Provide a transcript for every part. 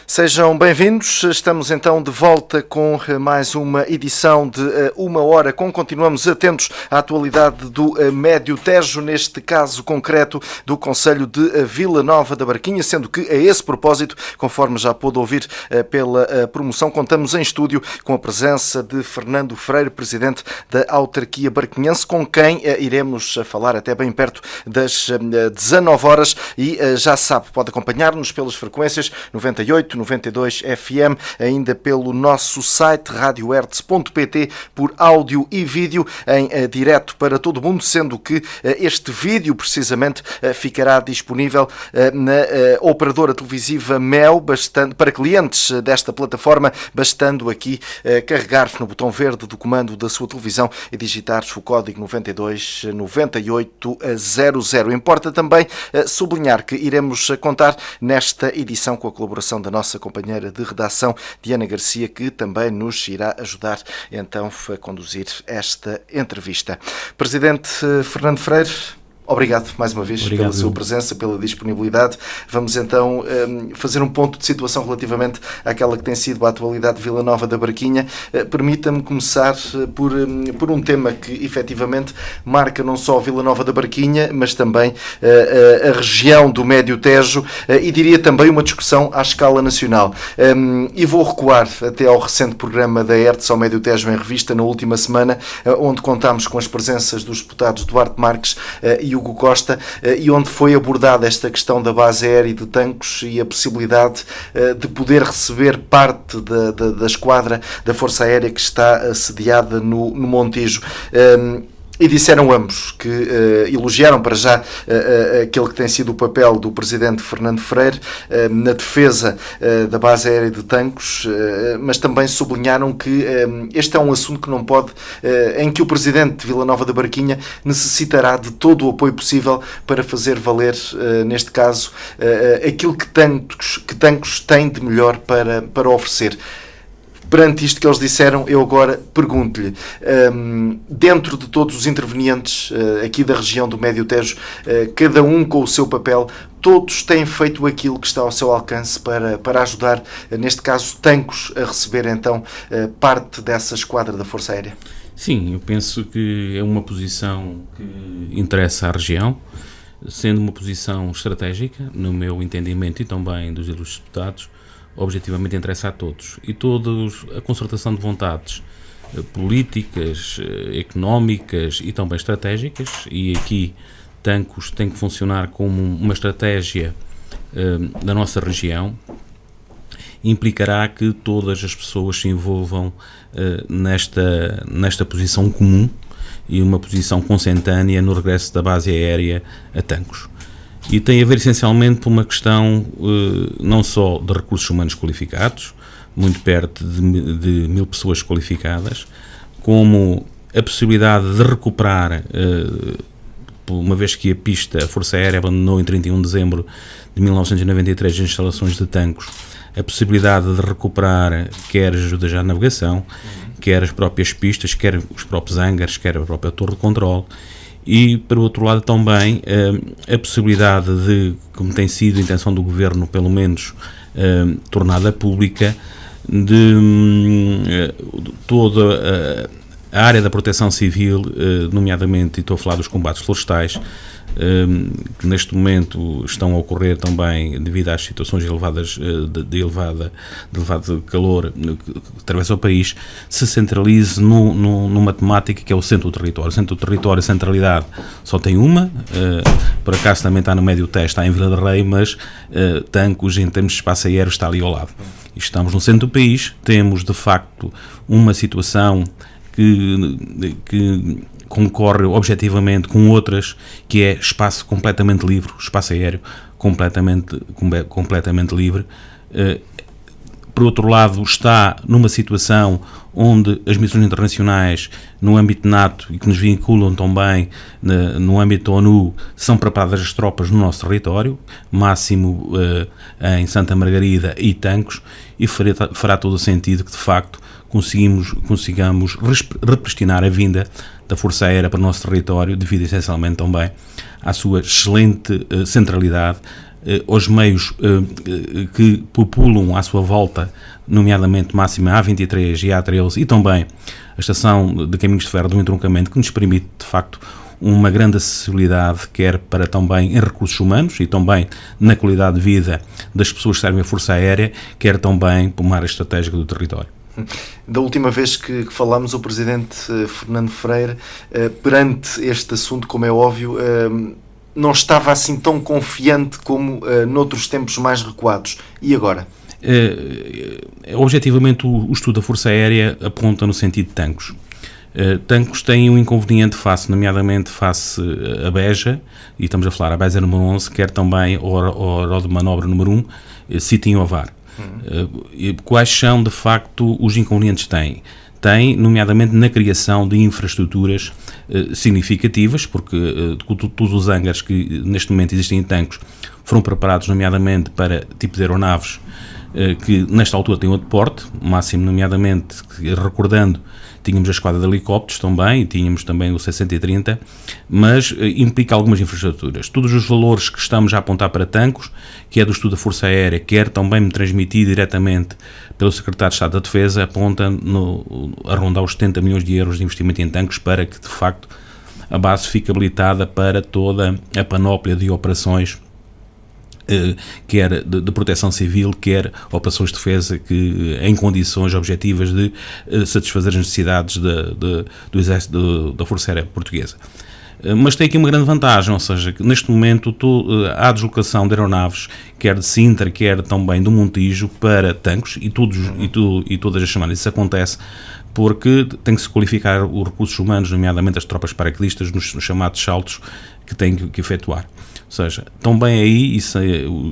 Sejam bem-vindos, estamos então de volta com mais uma edição de Uma Hora com. Continuamos atentos à atualidade do Médio Tejo, neste caso concreto do concelho de Vila Nova da Barquinha, sendo que a esse propósito, conforme já pôde ouvir pela promoção, contamos em estúdio com a presença de Fernando Freire, presidente da autarquia barquinhense, com quem iremos falar até bem perto das 19 horas e já sabe, pode acompanhar-nos pelas frequências 98, 92 FM, ainda pelo nosso site radiohertz.pt, por áudio e vídeo em direto para todo o mundo, sendo que este vídeo precisamente ficará disponível na operadora televisiva Mel, para clientes desta plataforma, bastando aqui carregar no botão verde do comando da sua televisão e digitar o código 92 98 00. Importa também sublinhar que iremos contar nesta edição com a colaboração da nossa companheira de redação, Diana Garcia, que também nos irá ajudar então a conduzir esta entrevista. Presidente Fernando Freire, obrigado mais uma vez pela sua presença, pela disponibilidade. Vamos então fazer um ponto de situação relativamente àquela que tem sido a atualidade de Vila Nova da Barquinha. Permita-me começar por um tema que efetivamente marca não só Vila Nova da Barquinha, mas também a região do Médio Tejo e diria também uma discussão à escala nacional. E vou recuar até ao recente programa da Hertz ao Médio Tejo em Revista na última semana, onde contámos com as presenças dos deputados Duarte Marques e Hugo Costa, e onde foi abordada esta questão da base aérea de Tancos e a possibilidade de poder receber parte da esquadra da Força Aérea que está sediada no Montijo. E disseram ambos que elogiaram para já aquele que tem sido o papel do presidente Fernando Freire na defesa da base aérea de Tancos, mas também sublinharam que este é um assunto que não pode, em que o presidente de Vila Nova da Barquinha necessitará de todo o apoio possível para fazer valer, neste caso, aquilo que Tancos tem de melhor para oferecer. Perante isto que eles disseram, eu agora pergunto-lhe, dentro de todos os intervenientes aqui da região do Médio Tejo, cada um com o seu papel, todos têm feito aquilo que está ao seu alcance para ajudar, neste caso, Tancos a receber então parte dessa esquadra da Força Aérea? Sim, eu penso que é uma posição que interessa à região, sendo uma posição estratégica, no meu entendimento e também dos ilustres deputados, objetivamente interessa a todos. E a concertação de vontades políticas, económicas e também estratégicas, e aqui Tancos tem que funcionar como uma estratégia da nossa região, implicará que todas as pessoas se envolvam nesta posição comum e uma posição consentânea no regresso da base aérea a Tancos. E tem a ver essencialmente por uma questão não só de recursos humanos qualificados, muito perto de 1000 pessoas qualificadas, como a possibilidade de recuperar, uma vez que a Força Aérea abandonou em 31 de dezembro de 1993 as instalações de Tancos, a possibilidade de recuperar quer ajudas à navegação, quer as próprias pistas, quer os próprios hangars, quer a própria torre de controle. E, por outro lado, também a possibilidade de, como tem sido a intenção do Governo, pelo menos tornada pública, de toda a área da proteção civil, nomeadamente, e estou a falar dos combates florestais, que neste momento estão a ocorrer também devido às situações elevadas de elevado calor que atravessa o país, se centralize numa temática que é o centro do território. O centro do território, a centralidade, só tem uma, por acaso também está no Médio Tejo, está em Vila de Rei, mas Tancos, em termos de espaço aéreo, está ali ao lado. E estamos no centro do país, temos de facto uma situação que concorre objetivamente com outras, que é espaço completamente livre, espaço aéreo completamente livre. Por outro lado, está numa situação onde as missões internacionais, no âmbito NATO e que nos vinculam também no âmbito da ONU, são preparadas as tropas no nosso território, máximo em Santa Margarida e Tancos, e fará todo o sentido que, de facto, consigamos repristinar a vinda da Força Aérea para o nosso território, devido essencialmente também à sua excelente centralidade aos meios que populam à sua volta, nomeadamente máxima A23 e A13, e também a estação de caminhos de ferro do entroncamento, que nos permite, de facto, uma grande acessibilidade, quer para também em recursos humanos e também na qualidade de vida das pessoas que servem a Força Aérea, quer também por uma área estratégica do território. Da última vez que falámos, o Presidente Fernando Freire, perante este assunto, como é óbvio, não estava assim tão confiante como noutros tempos mais recuados. E agora? Objetivamente, o estudo da Força Aérea aponta no sentido de Tancos. Tancos têm um inconveniente nomeadamente face a Beja, e estamos a falar a Beja número 11, quer também ao aeródromo de manobra número 1, Sítio em Ovar. Quais são, de facto, os inconvenientes que têm? Tem, nomeadamente, na criação de infraestruturas significativas, porque todos os hangars que neste momento existem em Tancos foram preparados, nomeadamente, para tipo de aeronaves que nesta altura têm outro porte, máximo, nomeadamente, recordando, tínhamos a esquadra de helicópteros também, e tínhamos também o C-130, mas implica algumas infraestruturas. Todos os valores que estamos a apontar para Tancos, que é do estudo da Força Aérea, quer também me transmitido diretamente pelo Secretário de Estado da Defesa, aponta a rondar os 70 milhões de euros de investimento em Tancos para que, de facto, a base fique habilitada para toda a panóplia de operações, quer de proteção civil, quer operações de defesa que, em condições objetivas de satisfazer as necessidades do Exército, da Força Aérea Portuguesa. Mas tem aqui uma grande vantagem, ou seja, que neste momento há a deslocação de aeronaves, quer de Sintra, quer também do Montijo, para Tancos, e todas as semanas isso acontece, porque tem que se qualificar os recursos humanos, nomeadamente as tropas paraquedistas, nos chamados saltos que têm que efetuar. Ou seja, também aí,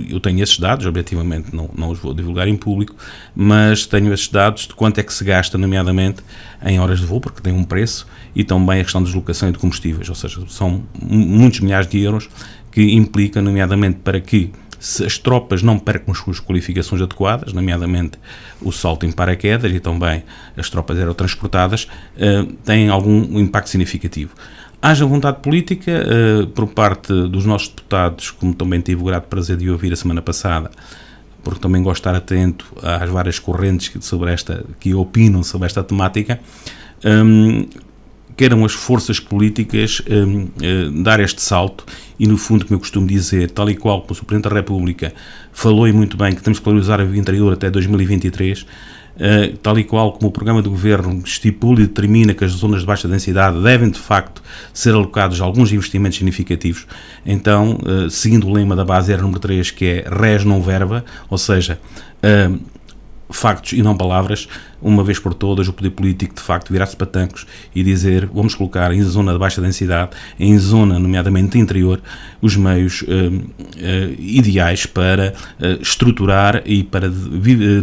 eu tenho esses dados, objetivamente não os vou divulgar em público, mas tenho esses dados de quanto é que se gasta, nomeadamente, em horas de voo, porque tem um preço, e também a questão de deslocação e de combustíveis, ou seja, são muitos milhares de euros que implica, nomeadamente, para que se as tropas não percam as suas qualificações adequadas, nomeadamente o salto em paraquedas e também as tropas aerotransportadas, têm algum impacto significativo. Haja vontade política por parte dos nossos deputados, como também tive o grato prazer de ouvir a semana passada, porque também gosto de estar atento às várias correntes que opinam sobre esta temática, queiram as forças políticas dar este salto e, no fundo, como eu costumo dizer, tal e qual como o Sr. Presidente da República falou e muito bem que temos que valorizar a via interior até 2023, tal e qual como o programa do Governo estipula e determina que as zonas de baixa densidade devem, de facto, ser alocados alguns investimentos significativos. Então, seguindo o lema da base aérea número 3, que é res não verba, ou seja, factos e não palavras, uma vez por todas o poder político de facto virar-se para Tancos e dizer: vamos colocar em zona de baixa densidade, em zona nomeadamente interior, os meios ideais para estruturar e para,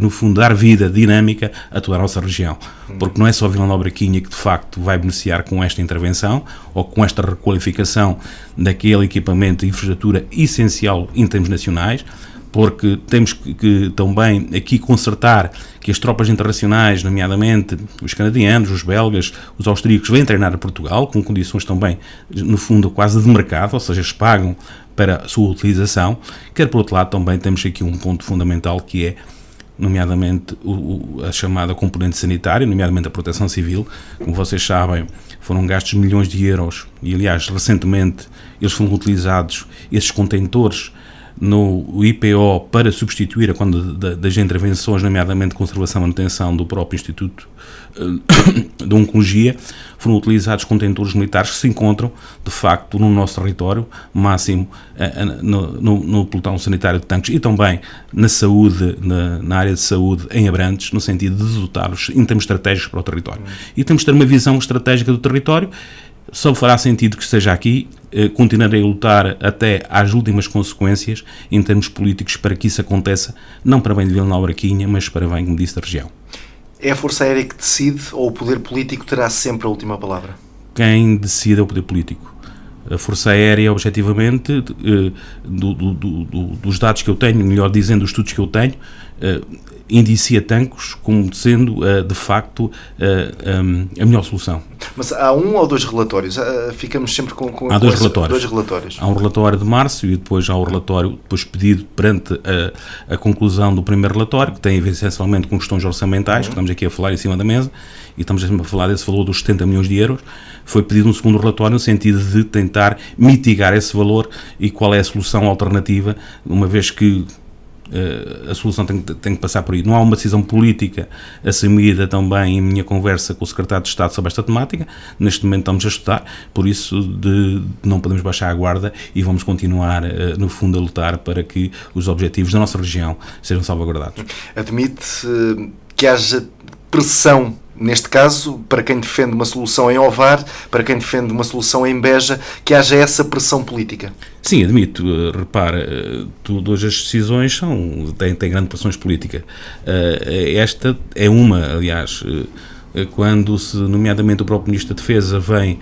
no fundo, dar vida dinâmica a toda a nossa região. Porque não é só Vila Nova de Quinha que de facto vai beneficiar com esta intervenção ou com esta requalificação daquele equipamento e infraestrutura essencial em termos nacionais, porque temos que também aqui consertar que as tropas internacionais, nomeadamente os canadianos, os belgas, os austríacos, vêm treinar a Portugal, com condições também, no fundo, quase de mercado, ou seja, eles pagam para a sua utilização. Quer por outro lado, também temos aqui um ponto fundamental que é, nomeadamente, a chamada componente sanitária, nomeadamente a proteção civil. Como vocês sabem, foram gastos milhões de euros e, aliás, recentemente eles foram utilizados, esses contentores, no IPO para substituir a quando das intervenções, nomeadamente conservação e manutenção do próprio Instituto de Oncologia, foram utilizados contentores militares que se encontram, de facto, no nosso território, máximo no pelotão sanitário de Tancos e também na saúde, na área de saúde em Abrantes, no sentido de dotá-los em termos estratégicos para o território. E temos de ter uma visão estratégica do território. Só fará sentido que esteja aqui, continuarei a lutar até às últimas consequências em termos políticos para que isso aconteça, não para bem de Vila Nova de Quinha, mas para bem, como disse, da região. É a Força Aérea que decide ou o poder político terá sempre a última palavra? Quem decide é o poder político. A Força Aérea, objetivamente, dos dados que eu tenho, melhor dizendo, dos estudos que eu tenho, indicia Tancos como sendo, de facto, a melhor solução. Mas há um ou dois relatórios? Ficamos sempre com há dois relatórios. Dois relatórios. Há um relatório de março e depois há o relatório depois pedido perante a conclusão do primeiro relatório, que tem a ver essencialmente com questões orçamentais, que estamos aqui a falar em cima da mesa, e estamos a falar desse valor dos 70 milhões de euros. Foi pedido um segundo relatório no sentido de tentar mitigar esse valor e qual é a solução alternativa, uma vez que a solução tem que passar por aí. Não há uma decisão política assumida também em minha conversa com o Secretário de Estado sobre esta temática. Neste momento estamos a estudar, por isso não podemos baixar a guarda e vamos continuar, no fundo, a lutar para que os objetivos da nossa região sejam salvaguardados. Admite que haja pressão, neste caso, para quem defende uma solução em Ovar, para quem defende uma solução em Beja, que haja essa pressão política? Sim, admito. Repara, todas as decisões têm grande pressão política. Esta é uma, aliás, quando, nomeadamente, o próprio Ministro da Defesa vem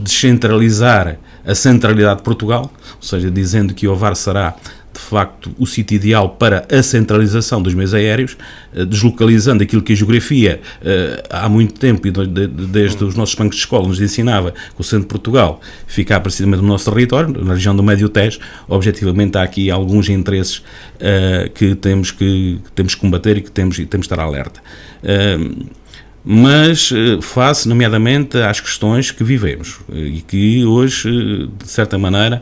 descentralizar a centralidade de Portugal, ou seja, dizendo que Ovar será de facto o sítio ideal para a centralização dos meios aéreos, deslocalizando aquilo que a geografia há muito tempo, e desde os nossos bancos de escola nos ensinava que o centro de Portugal ficar precisamente no nosso território, na região do Médio Tejo. Objetivamente há aqui alguns interesses que temos que combater e que temos de estar alerta. Mas face, nomeadamente, às questões que vivemos e que hoje, de certa maneira,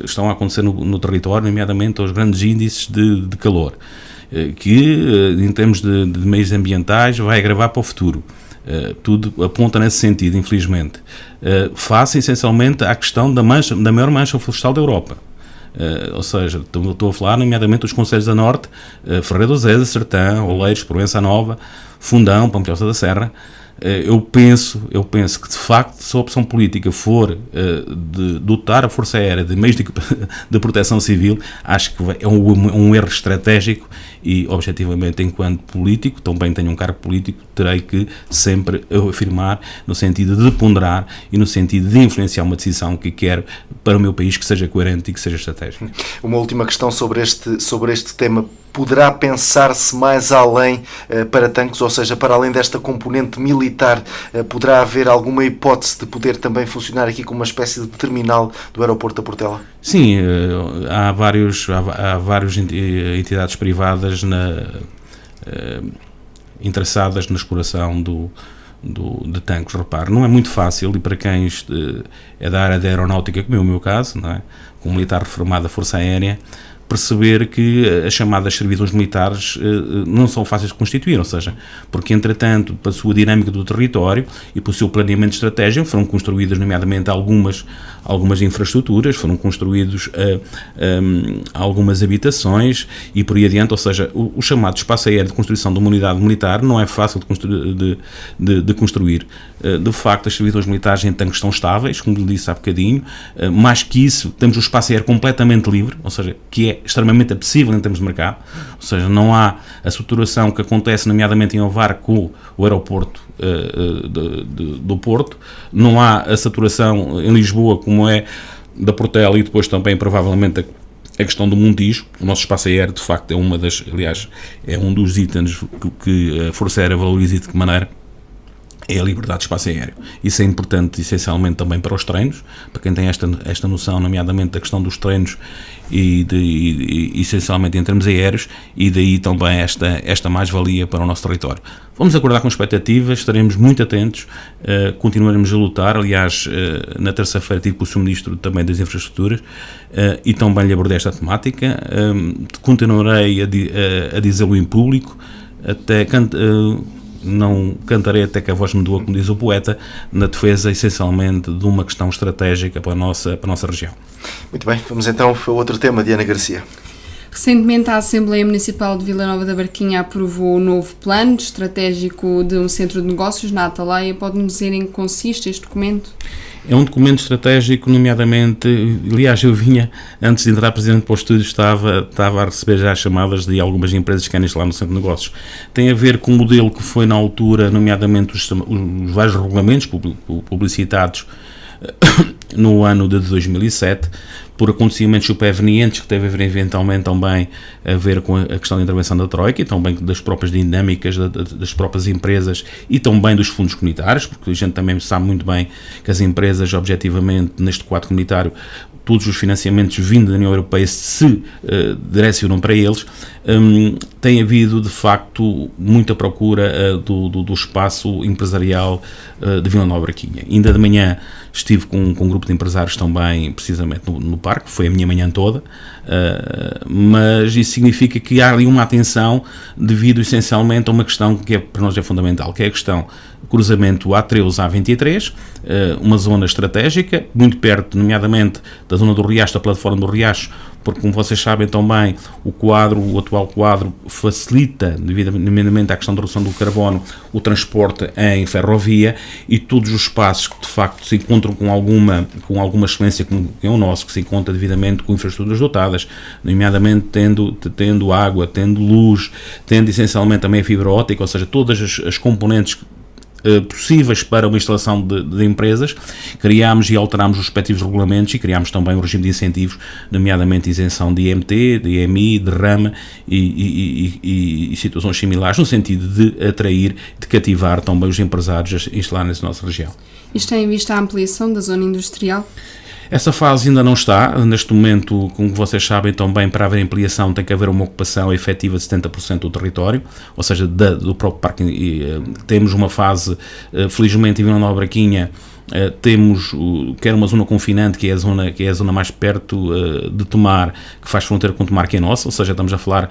estão a acontecer no território, nomeadamente aos grandes índices de calor, que, em termos de meios ambientais, vai agravar para o futuro. Tudo aponta nesse sentido, infelizmente. Face, essencialmente, à questão da maior mancha florestal da Europa. Ou seja, estou a falar, nomeadamente, dos concelhos da Norte, Ferreira do Zeza, Sertã, Oleiros, Proença Nova, Fundão, Pampilhosa da Serra. Eu penso que, de facto, se a opção política for de dotar a Força Aérea de meios de proteção civil, acho que é um erro estratégico e, objetivamente, enquanto político, também tenho um cargo político, terei que sempre afirmar no sentido de ponderar e no sentido de influenciar uma decisão que quero para o meu país que seja coerente e que seja estratégica. Uma última questão sobre este tema. Poderá pensar-se mais além para tanques, ou seja, para além desta componente militar, poderá haver alguma hipótese de poder também funcionar aqui como uma espécie de terminal do aeroporto da Portela? Sim, há várias entidades privadas interessadas na exploração de tanques. Repare, não é muito fácil, e para quem é da área da aeronáutica, como é o meu caso, não é? Como militar reformado da Força Aérea, perceber que as chamadas servidões militares não são fáceis de constituir, ou seja, porque, entretanto, pela sua dinâmica do território e pelo seu planeamento estratégico, foram construídas, nomeadamente, algumas infraestruturas, foram construídos algumas habitações e por aí adiante, ou seja, o chamado espaço aéreo de construção de uma unidade militar não é fácil de construir. De facto, as servidões militares em tanques estão estáveis, como lhe disse há bocadinho. Mais que isso, temos o espaço aéreo completamente livre, ou seja, que é extremamente apetecível em termos de mercado, ou seja, não há a saturação que acontece, nomeadamente em Ovar, com o aeroporto do Porto, não há a saturação em Lisboa como é da Portela, e depois também provavelmente a questão do Montijo. O nosso espaço aéreo, de facto, é um dos itens que a Força Aérea valoriza, e de que maneira é a liberdade de espaço aéreo. Isso é importante, essencialmente, também para os treinos, para quem tem esta noção, nomeadamente da questão dos treinos e essencialmente em termos aéreos, e daí também esta mais-valia para o nosso território. Vamos aguardar com expectativas, estaremos muito atentos, continuaremos a lutar. Aliás, na terça-feira tive com o Sr. Ministro também das Infraestruturas e também lhe abordei esta temática. Continuarei a dizê-lo em público, não cantarei até que a voz me doa, como diz o poeta, na defesa, essencialmente, de uma questão estratégica para a nossa região. Muito bem, vamos então para outro tema, Diana Garcia. Recentemente, a Assembleia Municipal de Vila Nova da Barquinha aprovou o novo plano estratégico de um centro de negócios na Atalaia. Pode-nos dizer em que consiste este documento? É um documento estratégico, nomeadamente, aliás, eu vinha, antes de entrar presidente para o estúdio, estava a receber já chamadas de algumas empresas que querem instalar no centro de negócios. Tem a ver com o modelo que foi na altura, nomeadamente os vários regulamentos publicitados no ano de 2007, por acontecimentos supervenientes que teve a ver eventualmente também a ver com a questão da intervenção da Troika e também das próprias dinâmicas das próprias empresas e também dos fundos comunitários, porque a gente também sabe muito bem que as empresas, objetivamente, neste quadro comunitário, todos os financiamentos vindo da União Europeia se direcionam para eles. Tem havido, de facto, muita procura do espaço empresarial de Vila Nova de Barquinha. Ainda de manhã estive com um grupo de empresários também, precisamente no parque, foi a minha manhã toda, mas isso significa que há ali uma atenção devido essencialmente a uma questão que para nós é fundamental, que é a questão do cruzamento A13-A23, uma zona estratégica, muito perto, nomeadamente, da zona do Riacho, da plataforma do Riacho, porque, como vocês sabem também, o atual quadro facilita, devidamente à questão da redução do carbono, o transporte em ferrovia e todos os espaços que, de facto, se encontram com alguma excelência, como é o nosso, que se encontra devidamente com infraestruturas dotadas, nomeadamente tendo água, tendo luz, tendo essencialmente também a fibra óptica, ou seja, todas as componentes possíveis para uma instalação de empresas, criámos e alterámos os respectivos regulamentos e criámos também o regime de incentivos, nomeadamente isenção de IMT, de IMI, de rama e situações similares, no sentido de atrair, de cativar também os empresários a instalarem-se na nossa região. Isto tem em vista a ampliação da zona industrial? Essa fase ainda não está. Neste momento, como vocês sabem também, para haver ampliação tem que haver uma ocupação efetiva de 70% do território, ou seja, do próprio parque. Temos uma fase, felizmente, em Vila Nova de Barquinha, temos quer uma zona confinante, que é a zona mais perto de Tomar, que faz fronteira com Tomar, que é nossa, ou seja, estamos a falar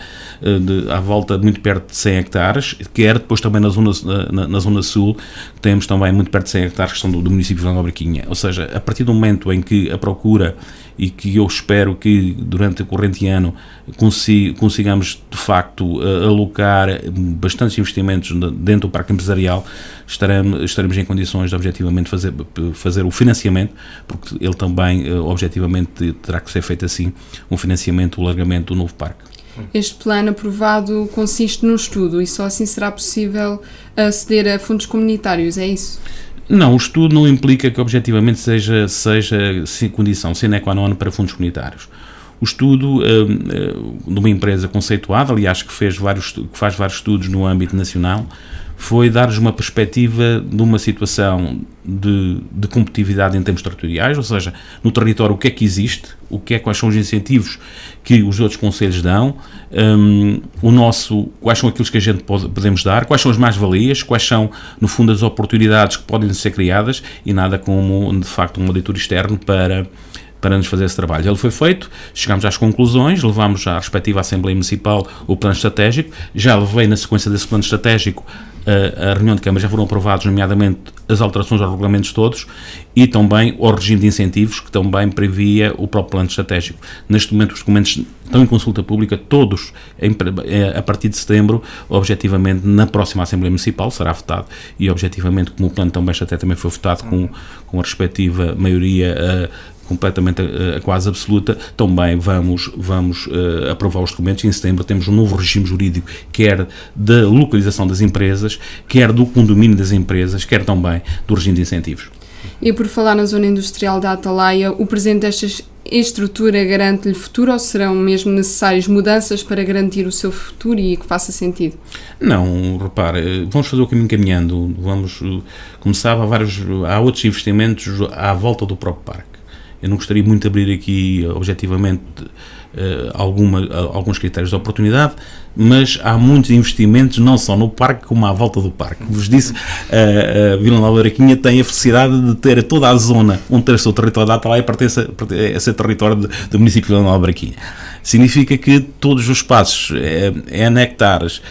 à volta de muito perto de 100 hectares, quer depois também na zona sul, temos também muito perto de 100 hectares, que são do município de Vila Nova de Barquinha. Ou seja, a partir do momento em que a procura, e que eu espero que durante o corrente ano consigamos de facto alocar bastantes investimentos dentro do parque empresarial, estaremos em condições de objetivamente fazer o financiamento, porque ele também objetivamente terá que ser feito assim, um financiamento, o alargamento do novo parque. Este plano aprovado consiste num estudo e só assim será possível aceder a fundos comunitários, é isso? Não, o estudo não implica que objetivamente seja condição sine qua non para fundos comunitários. O estudo de uma empresa conceituada, aliás, que faz vários estudos no âmbito nacional, foi dar-nos uma perspectiva de uma situação de competitividade em termos territoriais, ou seja, no território o que é que existe, quais são os incentivos que os outros concelhos dão, quais são aqueles que a gente podemos dar, quais são as mais-valias, quais são, no fundo, as oportunidades que podem ser criadas e nada como, de facto, um auditor externo para nos fazer esse trabalho. Ele foi feito, chegámos às conclusões, levámos à respectiva Assembleia Municipal o plano estratégico, já levei na sequência desse plano estratégico a reunião de Câmara, já foram aprovados nomeadamente as alterações aos regulamentos todos e também o regime de incentivos que também previa o próprio plano estratégico. Neste momento os documentos estão em consulta pública, todos a partir de setembro, objetivamente na próxima Assembleia Municipal será votado e objetivamente como o plano também foi votado com a respectiva maioria completamente quase absoluta, também vamos aprovar os documentos e em setembro temos um novo regime jurídico, quer da localização das empresas, quer do condomínio das empresas, quer também do regime de incentivos. E por falar na zona industrial da Atalaia, o presente desta estrutura garante-lhe futuro ou serão mesmo necessárias mudanças para garantir o seu futuro e que faça sentido? Não, repare, vamos fazer o caminho caminhando, como sabe, há outros investimentos à volta do próprio parque. Eu não gostaria muito de abrir aqui, objetivamente, alguns critérios de oportunidade, mas há muitos investimentos, não só no parque, como à volta do parque. Como vos disse, a Vila Nova de Barquinha tem a felicidade de ter toda a zona onde tem o seu território da Atalaia pertence a ser território do município de Vila Nova de Barquinha. Significa que todos os espaços N hectares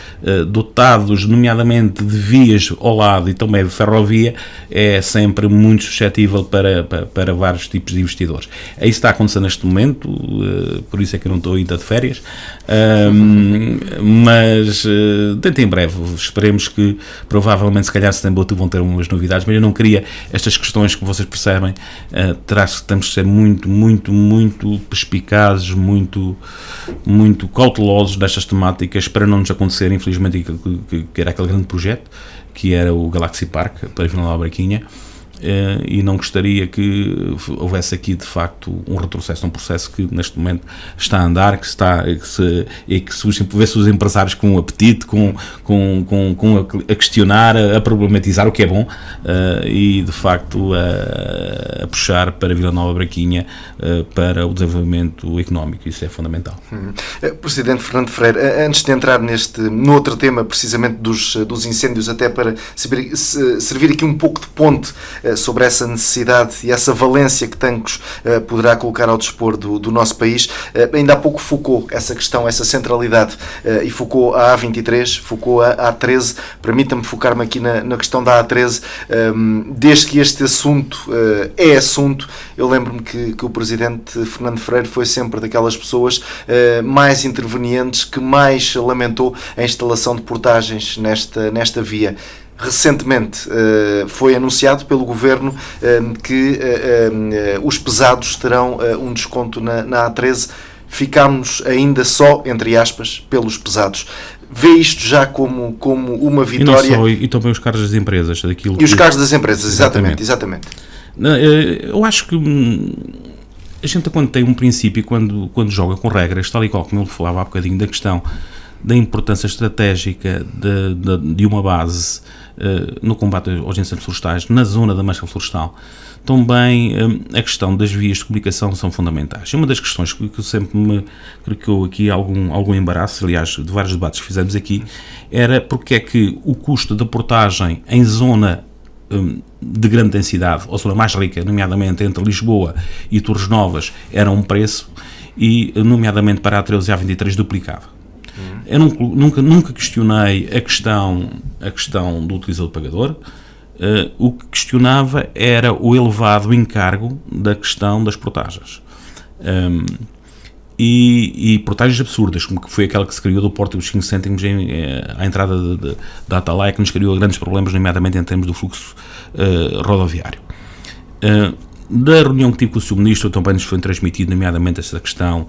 dotados, nomeadamente de vias ao lado e também de ferrovia, é sempre muito suscetível para vários tipos de investidores. É isso que está acontecendo neste momento, por isso é que eu não estou ainda de férias, mas dentro em breve, esperemos que provavelmente se calhar setembro ou outubro vão ter umas novidades, mas eu não queria estas questões que vocês percebem, temos que ser muito perspicazes, muito cautelosos destas temáticas para não nos acontecer, infelizmente, que era aquele grande projeto que era o Galaxy Park para Vila Nova de Barquinha, e não gostaria que houvesse aqui de facto um retrocesso, um processo que neste momento está a andar, que vê-se os empresários com apetite, a questionar, a problematizar, o que é bom, e de facto a puxar para Vila Nova Braquinha para o desenvolvimento económico. Isso é fundamental. Presidente Fernando Ferreira, antes de entrar no outro tema precisamente dos incêndios, até para servir aqui um pouco de ponte sobre essa necessidade e essa valência que Tancos poderá colocar ao dispor do nosso país, ainda há pouco focou essa questão, essa centralidade, e focou a A23, focou a A13. Permita-me focar-me aqui na questão da A13. Desde que este assunto é assunto, eu lembro-me que o Presidente Fernando Ferreira foi sempre daquelas pessoas mais intervenientes, que mais lamentou a instalação de portagens nesta via. Recentemente foi anunciado pelo Governo que os pesados terão um desconto na A13. Ficámos ainda só, entre aspas, pelos pesados. Vê isto já como uma vitória? E também os carros das empresas. Os carros das empresas, exatamente. Eu acho que a gente, quando tem um princípio, quando joga com regras, tal e qual como eu falava há bocadinho da questão da importância estratégica de uma base no combate aos incêndios florestais, na zona da mancha florestal, também a questão das vias de comunicação são fundamentais. Uma das questões que sempre me criou aqui algum embaraço, aliás, de vários debates que fizemos aqui, era porque é que o custo da portagem em zona de grande densidade, ou zona mais rica, nomeadamente entre Lisboa e Torres Novas, era um preço, e nomeadamente para a A13 e a A23 duplicava. Eu nunca questionei a questão do utilizador pagador. O que questionava era o elevado encargo da questão das portagens. E portagens absurdas, como que foi aquela que se criou do porto dos 5 cêntimos à entrada da Atalaia, que nos criou grandes problemas, nomeadamente em termos do fluxo rodoviário. Da reunião que tive com o Sr. Ministro, também nos foi transmitido, nomeadamente, essa questão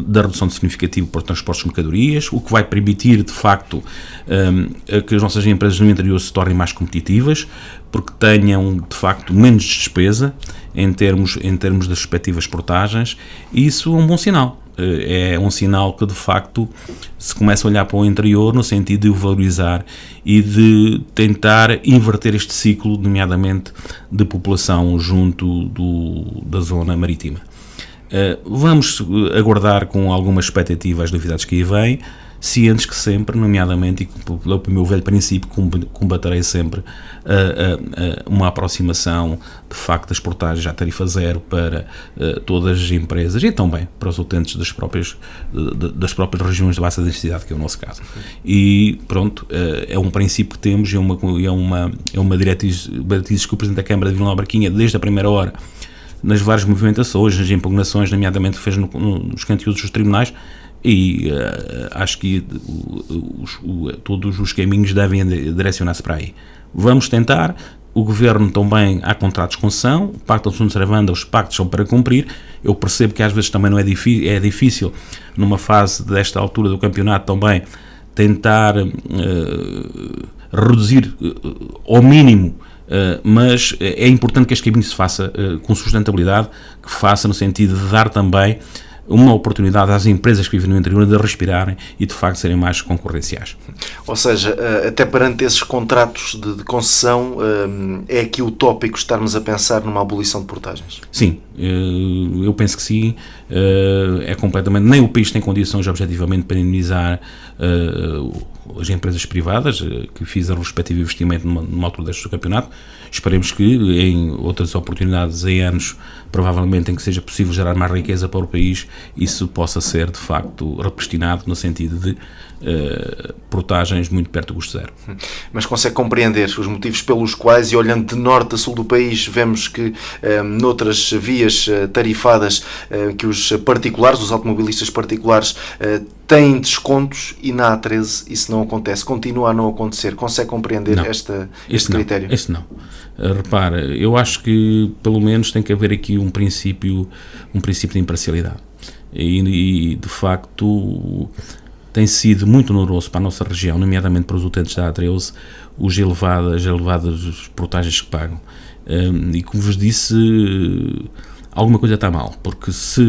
da redução de significativo para os transportes de mercadorias, o que vai permitir, de facto, que as nossas empresas no interior se tornem mais competitivas, porque tenham, de facto, menos despesa em termos das respectivas portagens, e isso é um bom sinal. É um sinal que, de facto, se começa a olhar para o interior no sentido de o valorizar e de tentar inverter este ciclo, nomeadamente de população junto da zona marítima. Vamos aguardar com alguma expectativa as novidades que aí vêm, cientes que sempre, nomeadamente, e pelo meu velho princípio, combaterei sempre uma aproximação, de facto, das portagens à tarifa zero para todas as empresas e também para os utentes das próprias regiões de baixa densidade, que é o nosso caso. E pronto, é um princípio que temos, é uma diretriz que o Presidente da Câmara de Vila Nova Braquinha, desde a primeira hora, nas várias movimentações, nas impugnações, nomeadamente fez nos conteúdos dos tribunais, e acho que todos os caminhos devem direcionar-se para aí. Vamos tentar. O Governo também, há contratos de concessão, o Pacto de Servanda, os pactos são para cumprir. Eu percebo que às vezes também não é difícil, numa fase desta altura do campeonato, também tentar reduzir ao mínimo, mas é importante que este caminho se faça com sustentabilidade, que faça no sentido de dar também uma oportunidade às empresas que vivem no interior de respirarem e de facto serem mais concorrenciais. Ou seja, até perante esses contratos de concessão, é aqui utópico estarmos a pensar numa abolição de portagens? Sim, eu penso que sim. É completamente, nem o país tem condições objetivamente para indemnizar as empresas privadas que fizeram o respectivo investimento numa altura deste campeonato. Esperemos que em outras oportunidades, em anos provavelmente em que seja possível gerar mais riqueza para o país, isso possa ser de facto repristinado no sentido de portagens muito perto do custo zero. Mas consegue compreender os motivos pelos quais, e olhando de norte a sul do país, vemos que noutras vias tarifadas que os particulares, os automobilistas particulares, têm descontos, e na A13 isso não acontece, continua a não acontecer. Consegue compreender este critério? Esse não. Repara, eu acho que pelo menos tem que haver aqui um princípio de imparcialidade. E de facto tem sido muito oneroso para a nossa região, nomeadamente para os utentes da A13, as elevadas portagens que pagam. E como vos disse, alguma coisa está mal, porque se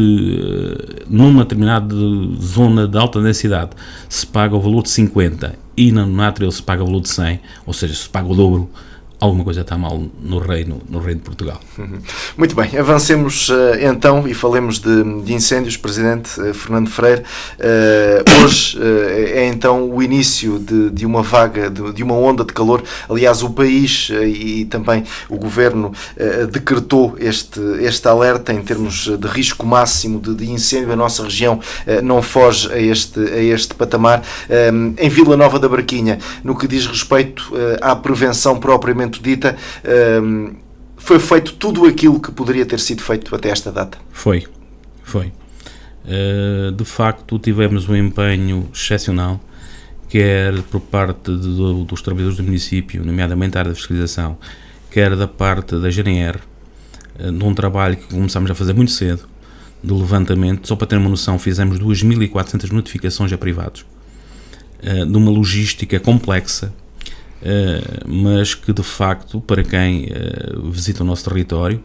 numa determinada zona de alta densidade se paga o valor de 50 e na anterior se paga o valor de 100, ou seja, se paga o dobro, alguma coisa está mal no reino de Portugal. Muito bem, avancemos então e falemos de incêndios, Presidente Fernando Freire. Hoje é então o início de uma vaga, de uma onda de calor. Aliás, o país e também o Governo decretou este alerta em termos de risco máximo de incêndio. A nossa região não foge a este patamar. Em Vila Nova da Barquinha, no que diz respeito à prevenção propriamente dita, foi feito tudo aquilo que poderia ter sido feito até esta data? Foi. De facto, tivemos um empenho excepcional, quer por parte dos trabalhadores do município, nomeadamente a área da fiscalização, quer da parte da GNR, num trabalho que começámos a fazer muito cedo, de levantamento. Só para ter uma noção, fizemos 2.400 notificações a privados, de uma logística complexa, mas que de facto, para quem visita o nosso território,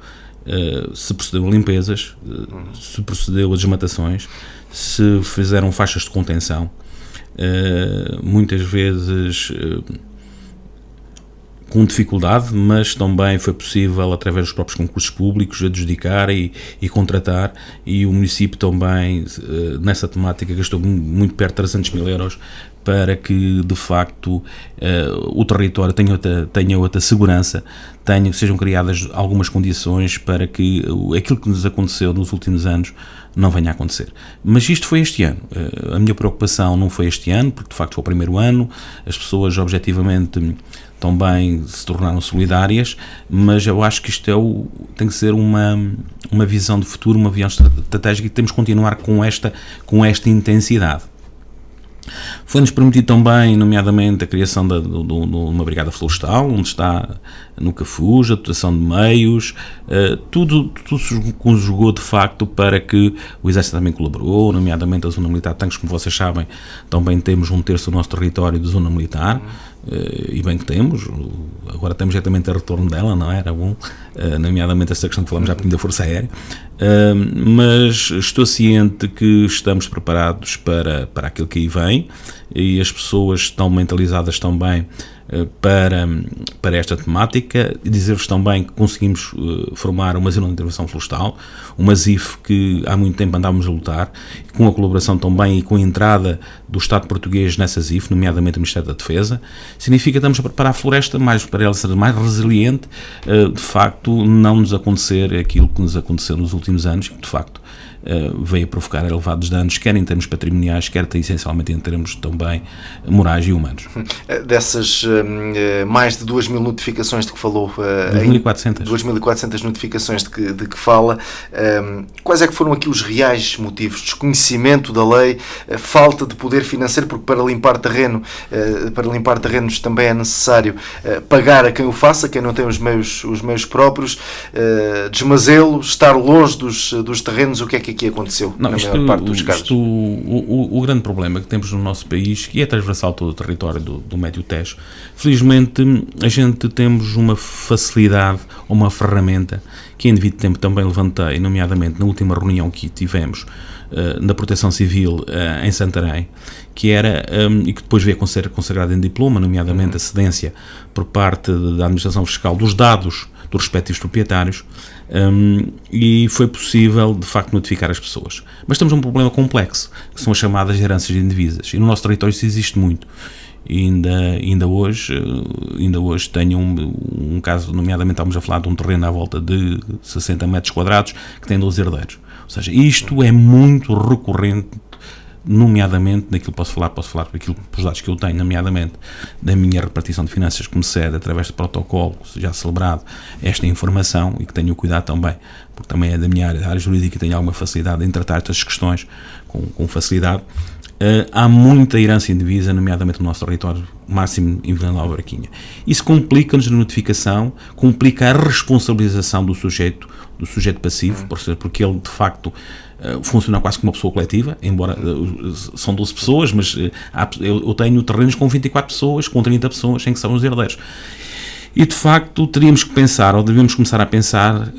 se procedeu a limpezas, se procedeu a desmatações, se fizeram faixas de contenção, muitas vezes com dificuldade, mas também foi possível, através dos próprios concursos públicos, adjudicar e contratar, e o município também, nessa temática, gastou muito perto de 300 mil euros para que, de facto, o território tenha outra segurança, sejam criadas algumas condições para que aquilo que nos aconteceu nos últimos anos não venha a acontecer. Mas isto foi este ano. A minha preocupação não foi este ano, porque de facto foi o primeiro ano, as pessoas objetivamente também se tornaram solidárias, mas eu acho que isto tem que ser uma visão de futuro, uma visão estratégica, e temos que continuar com esta intensidade. Foi-nos permitido também, nomeadamente, a criação de uma brigada florestal, onde está no Cafuz, a dotação de meios, tudo se conjugou de facto para que o Exército também colaborou, nomeadamente a Zona Militar de Tancos. Como vocês sabem, também temos 1/3 do nosso território de Zona Militar, e bem que temos, agora temos diretamente a retorno dela, não é? Era bom, nomeadamente essa questão que falamos já da Força Aérea, mas estou ciente que estamos preparados para aquilo que aí vem, e as pessoas estão mentalizadas também para esta temática. E dizer-vos também que conseguimos formar uma zona de intervenção florestal, uma ZIF que há muito tempo andávamos a lutar, com a colaboração também e com a entrada do Estado português nessa ZIF, nomeadamente o Ministério da Defesa. Significa que estamos a preparar a floresta para ela ser mais resiliente, de facto não nos acontecer aquilo que nos aconteceu nos últimos anos, que de facto veio a provocar elevados danos, quer em termos patrimoniais, quer essencialmente em termos também morais e humanos. Dessas mais de 2.000 notificações de que falou, 2.400 notificações de que fala, quais é que foram aqui os reais motivos? Desconhecimento da lei, falta de poder financeiro, porque para limpar terrenos também é necessário pagar a quem o faça, quem não tem os meios próprios, desmazê-lo, estar longe dos terrenos. O que é que aqui aconteceu na maior parte dos casos? O grande problema que temos no nosso país, que é transversal todo o território do Médio Tejo, felizmente a gente temos uma facilidade, uma ferramenta que em devido tempo também levantei, nomeadamente na última reunião que tivemos na Proteção Civil em Santarém, que era, e que depois veio a ser consagrado em diploma, nomeadamente a cedência por parte da Administração Fiscal dos dados dos respectivos proprietários, e foi possível de facto notificar as pessoas. Mas temos um problema complexo, que são as chamadas heranças indivisas, e no nosso território isso existe muito. E ainda hoje tenho um caso, nomeadamente estamos a falar de um terreno à volta de 60 metros quadrados que tem 12 herdeiros. Ou seja, isto é muito recorrente, nomeadamente naquilo posso falar por aquilo, pelos dados que eu tenho, nomeadamente da minha repartição de finanças, que me cede através de protocolo já celebrado esta informação, e que tenho cuidado também, porque também é da minha área jurídica, e tenho alguma facilidade em tratar estas questões com facilidade. Há muita herança indivisa, nomeadamente no nosso território, máximo em Vila Nova da Barquinha. Isso complica-nos a notificação, complica a responsabilização do sujeito passivo, porque ele de facto funciona quase como uma pessoa coletiva, embora são 12 pessoas, mas eu tenho terrenos com 24 pessoas, com 30 pessoas, em que são os herdeiros. E de facto teríamos que pensar, ou devíamos começar a pensar,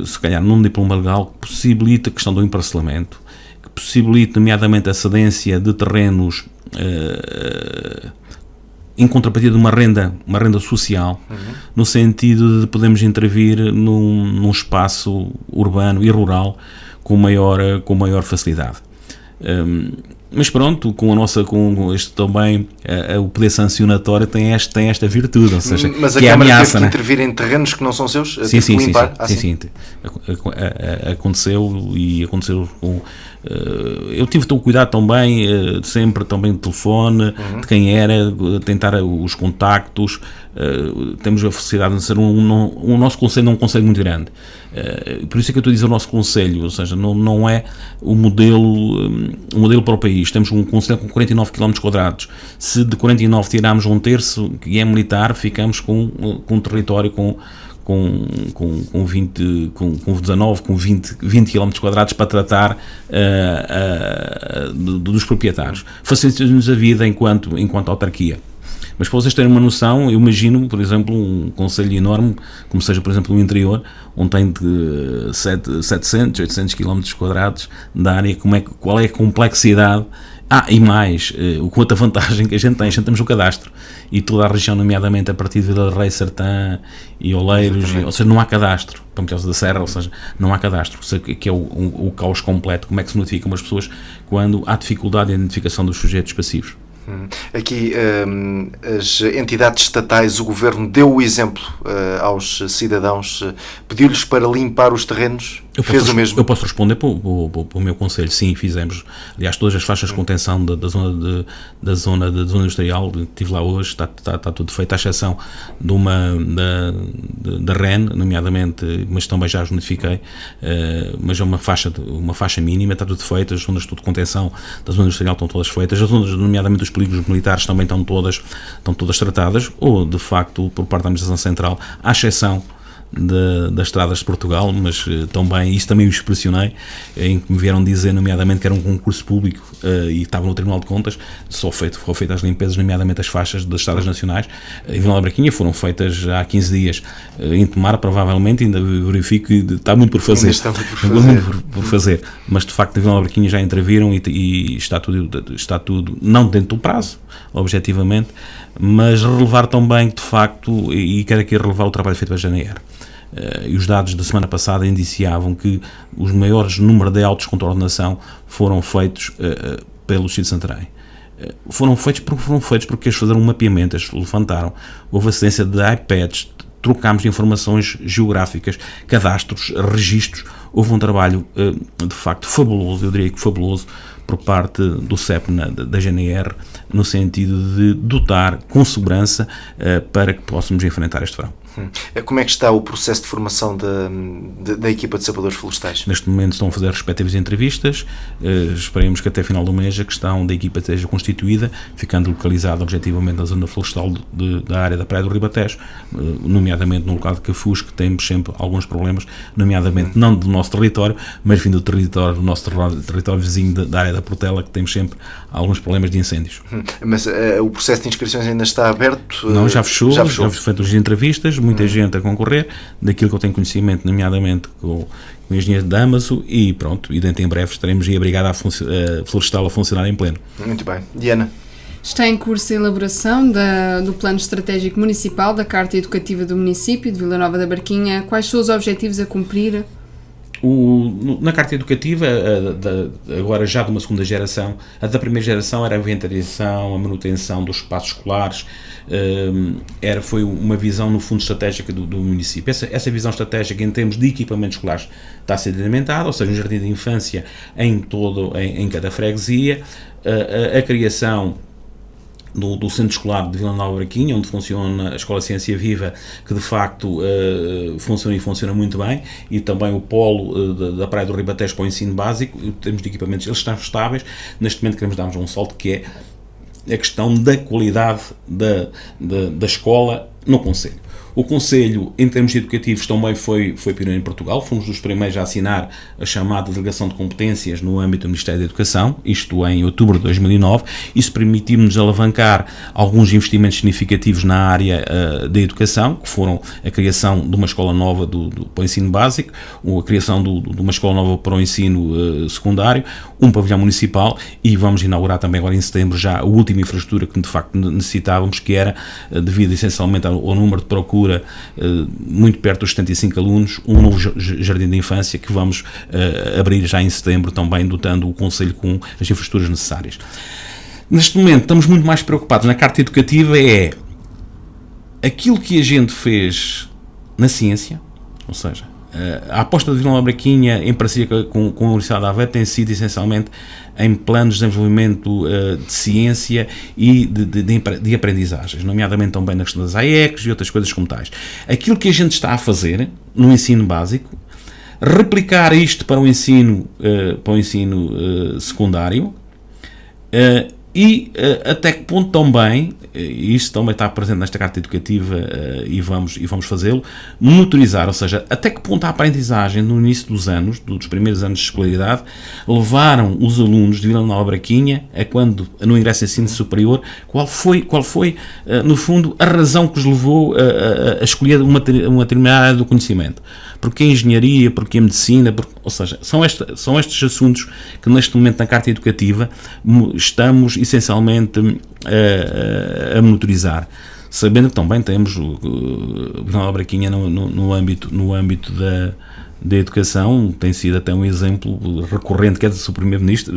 se calhar num diploma legal que possibilite a questão do emparcelamento, que possibilite nomeadamente a cedência de terrenos em contrapartida de uma renda social, no sentido de podermos intervir num espaço urbano e rural com maior facilidade. Mas pronto, com este também, o poder sancionatório tem esta virtude, ou seja, mas que é a Câmara ameaça, teve que intervir em terrenos que não são seus? Sim. Sim. Aconteceu com... eu tive o cuidado também, sempre também de telefone, de quem era, tentar os contactos. Temos a felicidade de ser o nosso conselho é um conselho muito grande, por isso é que eu estou a dizer o nosso conselho, ou seja, não é o modelo para o país. Temos um conselho com 49 km², se de 49 tirarmos um terço que é militar, ficamos com um território com 20 km² para tratar dos proprietários. Facilita-nos a vida enquanto autarquia. Mas para vocês terem uma noção, eu imagino, por exemplo, um concelho enorme, como seja, por exemplo, o interior, onde tem de 700, 800 km² de área, qual é a complexidade. E mais, com outra vantagem que a gente temos o cadastro, e toda a região, nomeadamente a partir de Vila de Rei, Sertã e Oleiros, ou seja, não há cadastro, para Causa da Serra, ou seja, não há cadastro, que é o caos completo. Como é que se notificam as pessoas quando há dificuldade de identificação dos sujeitos passivos? Aqui as entidades estatais, o Governo deu o exemplo aos cidadãos, pediu-lhes para limpar os terrenos, fez o mesmo? Eu posso responder para o meu conselho, sim, fizemos. Aliás, todas as faixas de contenção da zona industrial, estive lá hoje, está tudo feito, à exceção da REN, nomeadamente, mas também já as notifiquei, mas é uma faixa mínima, está tudo feito, as zonas de contenção da zona industrial estão todas feitas, as zonas, nomeadamente os polígonos militares, também estão todas tratadas, ou de facto por parte da Administração Central, à exceção das estradas de Portugal, mas isso também o expressionei, em que me vieram dizer, nomeadamente, que era um concurso público e estava no Tribunal de Contas, foram feitas as limpezas, nomeadamente as faixas das estradas nacionais. Em Vila da Braquinha foram feitas há 15 dias. Em Tomar, provavelmente, ainda verifico que está muito por fazer. Mas de facto, em Vila da Braquinha já interviram e está tudo, não dentro do prazo, objetivamente, mas relevar também, de facto, e quero aqui relevar o trabalho feito pela GNR. E os dados da semana passada indiciavam que os maiores números de autos contra a ordenação foram feitos pelo Distrito de Santarém. Foram feitos porque eles fizeram um mapeamento, eles levantaram, houve assistência de iPads, trocámos informações geográficas, cadastros, registros, houve um trabalho de facto fabuloso, eu diria que fabuloso, por parte do CEP, da GNR, no sentido de dotar com segurança para que possamos enfrentar este verão. Como é que está o processo de formação da equipa de sapadores florestais? Neste momento estão a fazer as respectivas entrevistas, esperemos que até final do mês a questão da equipa esteja constituída, ficando localizada objetivamente na zona florestal da área da Praia do Ribatejo, nomeadamente no local de Cafuz, que temos sempre alguns problemas, nomeadamente não do nosso território, mas vindo do nosso território vizinho da área da Portela, que temos sempre alguns problemas de incêndidios. Mas o processo de inscrições ainda está aberto? Não, já fechou. Já feito as entrevistas, muita gente a concorrer, daquilo que eu tenho conhecimento, nomeadamente com o engenheiro de Damaso, e pronto, e dentro em breve estaremos aí a Brigada Florestal a funcionar em pleno. Muito bem. Diana? Está em curso a elaboração do Plano Estratégico Municipal da Carta Educativa do município de Vila Nova da Barquinha. Quais são os objetivos a cumprir? Na Carta Educativa, agora já de uma segunda geração, a da primeira geração era a inventariação, a manutenção dos espaços escolares, foi uma visão no fundo estratégica do município. Essa visão estratégica em termos de equipamentos escolares está a ser implementada, ou seja, um jardim de infância em cada freguesia, a criação do Centro Escolar de Vila Nova da Barquinha, onde funciona a Escola Ciência Viva, que de facto funciona muito bem, e também o polo da Praia do Ribatejo para o ensino básico. Em termos de equipamentos, eles estão estáveis. Neste momento queremos dar um salto, que é a questão da qualidade da escola no Conselho. O Conselho, em termos educativos, também foi pioneiro em Portugal. Fomos dos primeiros a assinar a chamada Delegação de Competências no âmbito do Ministério da Educação, isto em outubro de 2009. Isso permitiu-nos alavancar alguns investimentos significativos na área da educação, que foram a criação de uma escola nova para o ensino básico, a criação de uma escola nova para o ensino secundário, um pavilhão municipal, e vamos inaugurar também agora em setembro já a última infraestrutura que de facto necessitávamos, que era, devido essencialmente ao número de procura muito perto dos 75 alunos, um novo jardim de infância que vamos abrir já em setembro, também dotando o Conselho com as infraestruturas necessárias. Neste momento estamos muito mais preocupados na carta educativa, é aquilo que a gente fez na ciência, ou seja, a aposta de Vila Nova da Barquinha em parceria com a Universidade de Aveiro tem sido essencialmente em planos de desenvolvimento de ciência e de aprendizagens, nomeadamente também na questão das AECs e outras coisas como tais. Aquilo que a gente está a fazer no ensino básico, replicar isto para o ensino secundário, e até que ponto também, isso também está presente nesta carta educativa, e vamos fazê-lo, monitorizar, ou seja, até que ponto a aprendizagem no início dos anos, dos primeiros anos de escolaridade, levaram os alunos de Vila Nova da Barquinha a quando, no ingresso em ensino superior, qual foi no fundo, a razão que os levou a escolher uma determinada área do conhecimento. Porque a engenharia, porque a medicina, ou seja, são estes assuntos que neste momento na carta educativa estamos essencialmente a monitorizar, sabendo que também temos o Vila Nova da Barquinha no âmbito da educação, tem sido até um exemplo recorrente, quer do Primeiro-Ministro,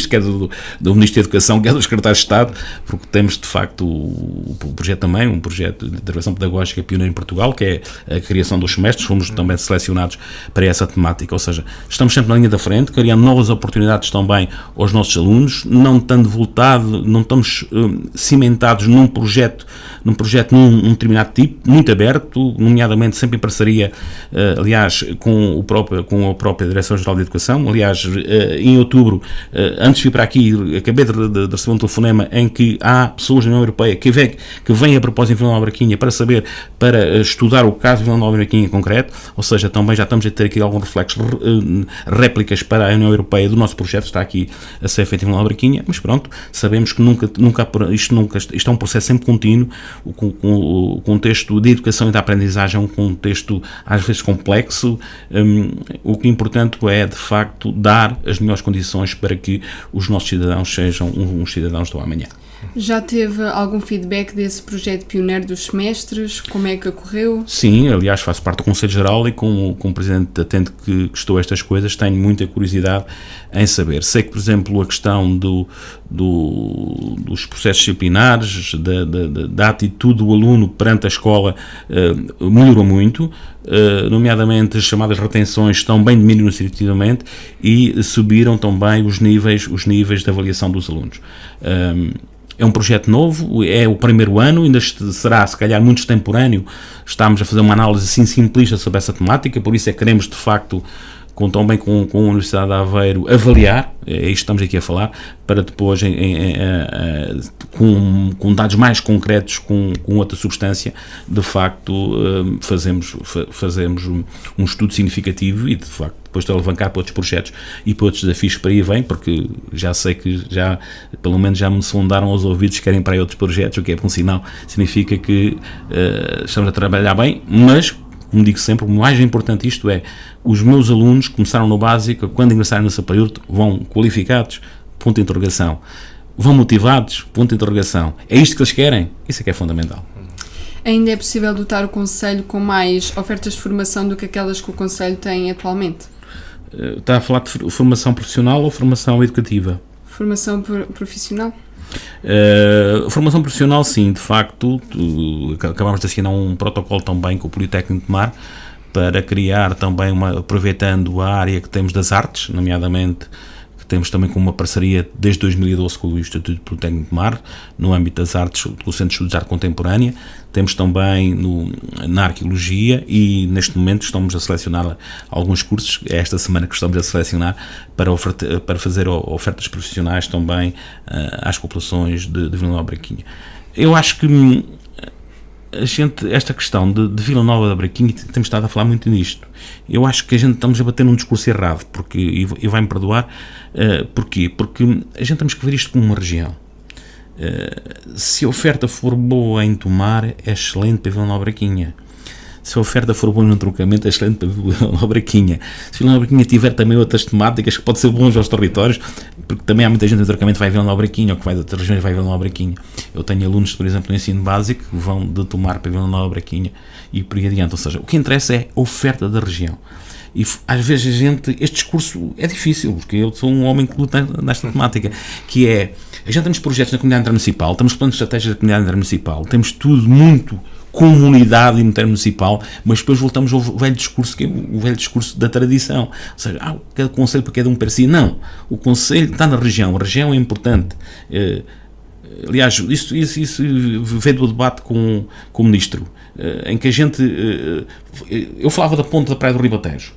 quer do Ministro da Educação, quer do Secretário de Estado, porque temos de facto um projeto de intervenção pedagógica pioneiro em Portugal, que é a criação dos semestres. Fomos também selecionados para essa temática, ou seja, estamos sempre na linha da frente, criando novas oportunidades também aos nossos alunos, não estamos cimentados num projeto num determinado tipo, muito aberto, nomeadamente sempre em parceria, aliás, com a própria Direção-Geral de Educação. Aliás, em outubro, antes de vir para aqui, acabei de receber um telefonema em que há pessoas na União Europeia que vêm a propósito de Vila Nova da Barquinha para estudar o caso de Vila Nova da Barquinha em concreto, ou seja, também já estamos a ter aqui alguns reflexos, réplicas para a União Europeia do nosso projeto, está aqui a ser feito em Vila Nova da Barquinha, mas pronto, sabemos que isto é um processo sempre contínuo. O contexto de educação e de aprendizagem é um contexto às vezes complexo. O que é importante é, de facto, dar as melhores condições para que os nossos cidadãos sejam uns cidadãos do amanhã. Já teve algum feedback desse projeto pioneiro dos semestres? Como é que ocorreu? Sim, aliás, faço parte do Conselho Geral e como presidente atento que estou a estas coisas, tenho muita curiosidade em saber. Sei que, por exemplo, a questão dos processos disciplinares, da atitude do aluno perante a escola, melhorou muito, nomeadamente as chamadas retenções também diminuíram significativamente e subiram também os níveis de avaliação dos alunos. É um projeto novo, é o primeiro ano, ainda será se calhar muito extemporâneo. Estamos a fazer uma análise assim simplista sobre essa temática, por isso é que queremos de facto, também com a Universidade de Aveiro, avaliar, é isto que estamos aqui a falar, para depois, com dados mais concretos, com outra substância, de facto fazemos um estudo significativo e de facto depois de alavancar para outros projetos e para outros desafios que para aí vêm, porque já sei que pelo menos já me sondaram aos ouvidos que querem para aí outros projetos, o que é bom sinal, significa que estamos a trabalhar bem, mas como digo sempre, o mais importante isto é, os meus alunos começaram no básico, quando ingressarem no superior vão qualificados, ponto de interrogação, vão motivados, ponto de interrogação, é isto que eles querem? Isso é que é fundamental. Ainda é possível dotar o Conselho com mais ofertas de formação do que aquelas que o Conselho tem atualmente? Está a falar de formação profissional ou formação educativa? Formação profissional? Formação profissional, sim, de facto. Acabámos de assinar um protocolo também com o Politécnico de Mar para criar também, aproveitando a área que temos das artes, nomeadamente que temos também com uma parceria desde 2012 com o Instituto Politécnico de Mar, no âmbito das artes, com o Centro de Estudos de Arte Contemporânea. Temos também na arqueologia e neste momento estamos a selecionar alguns cursos, é esta semana que estamos a selecionar para fazer ofertas profissionais também às populações de Vila Nova da Barquinha. Eu acho que esta questão de Vila Nova da Braquinha, temos estado a falar muito nisto. Eu acho que a gente estamos a bater num discurso errado, porque, e vai-me perdoar, porquê? Porque a gente temos que ver isto como uma região. Se a oferta for boa em Tomar, é excelente para Vila Nova da Braquinha. Se a oferta for boa no entroncamento, é excelente para Vila Nova da Braquinha. Se Vila Nova da Braquinha tiver também outras temáticas que podem ser bons aos territórios, porque também há muita gente no entroncamento que vai a Vila Nova da Braquinha, ou que vai de outras regiões vai a Vila Nova da Braquinha. Eu tenho alunos, por exemplo, no ensino básico, que vão de Tomar para Vila Nova da Braquinha e por aí adiante. Ou seja, o que interessa é a oferta da região. E às vezes este discurso é difícil, porque eu sou um homem que luta nesta temática, que é, a gente temos projetos na comunidade intermunicipal, temos planos de estratégia da comunidade intermunicipal, temos tudo muito comunidade intermunicipal, mas depois voltamos ao velho discurso, que é o velho discurso da tradição. Ou seja, cada concelho para cada um para si. Não, o concelho está na região, a região é importante. Aliás, isso veio do debate com o ministro, em que a gente... eu falava da ponta da Praia do Ribatejo,